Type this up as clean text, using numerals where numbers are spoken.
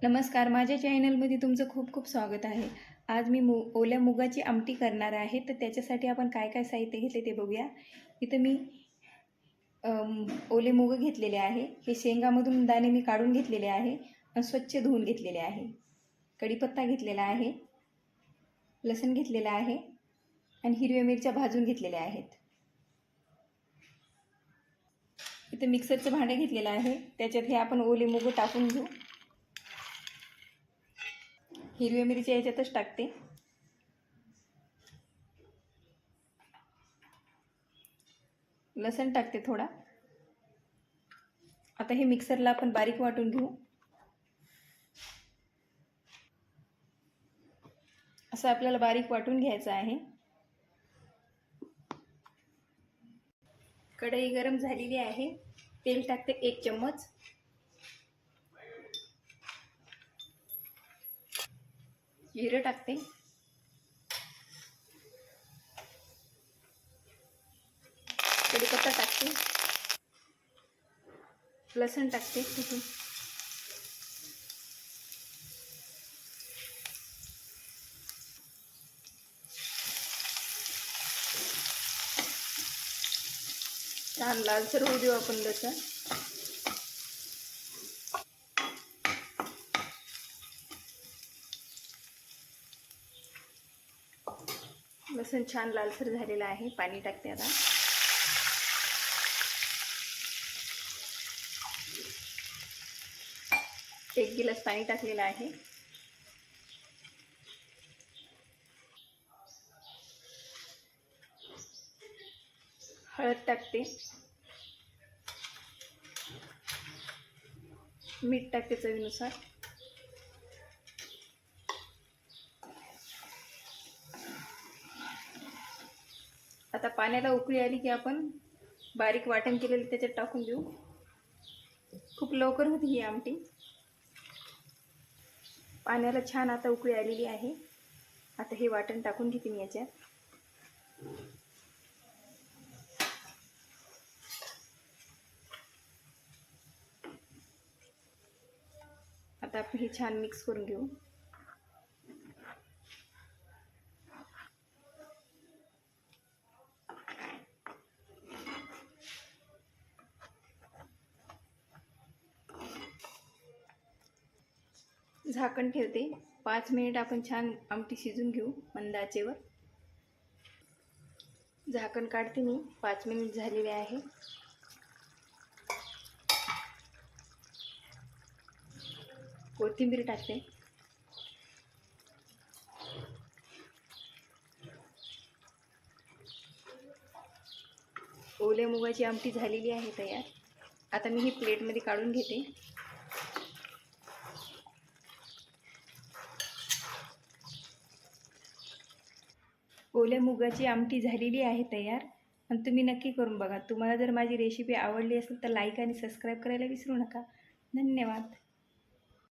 नमस्कार, माझ्या चॅनलमध्ये तुमचं खूप खूप स्वागत आहे. आज मी ओल्या मुगाची आमटी करणार आहे. तर त्याच्यासाठी आपण काय काय साहित्य घेतले ते बघूया. इथं मी ओले मूग घेतलेले आहे. हे शेंगामधून दाणे मी काढून घेतलेले आहे आणि स्वच्छ धुवून घेतलेले आहे. कढीपत्ता घेतलेला आहे, लसूण घेतलेला आहे आणि हिरव्या मिरच्या भाजून घेतलेल्या आहेत. इथं मिक्सरचं भांडं घेतलेलं आहे. त्याच्यात हे आपण ओले मूग टाकून घेऊ. हिरव्या मिरच्या याच्यातच टाकते. लसूण टाकते थोडा. आता हे मिक्सरला आपण बारीक वाटून घेऊ. असं आपल्याला बारीक वाटून घ्यायचं आहे. कढई गरम झालेली आहे. तेल टाकते 1 चम्मच. जिरं टाकते. कढीपत्ता टाकते. लसूण टाकते कुठून. छान लालसर होऊ देऊ आपण लसूण. लसूण छान लालसर झालेला आहे. पाणी टाकते आता. एक गिलास पाणी टाकलेलं आहे. हळद टाकते. मीठ टाकते चवीनुसार. आता पाण्याला उकळी आली की आपण बारीक वाटण केलेलं त्याच्यात टाकून देऊ. खूप लवकर होती ही आमटी. पाण्याला छान आता उकळी आलेली आहे. आता हे वाटण टाकून घेते मी याच्यात. आता आपण हे छान मिक्स करून घेऊ. झाकण ठेवते. 5 मिनिट आपण छान आमटी शिजून घेऊ मंद आचेवर. झाकण काढते मी. 5 मिनिट झालेले आहे. कोथिंबीर टाकते. ओल्या मुगाची आमटी झालेली आहे तयार. आता मी ही प्लेटमध्ये काढून घेते. ओल्या मुगाची आमटी झालेली आहे तयार. आणि तुम्ही नक्की करून बघा. तुम्हाला जर माझी रेसिपी आवडली असेल तर लाईक आणि सबस्क्राईब करायला विसरू नका. धन्यवाद.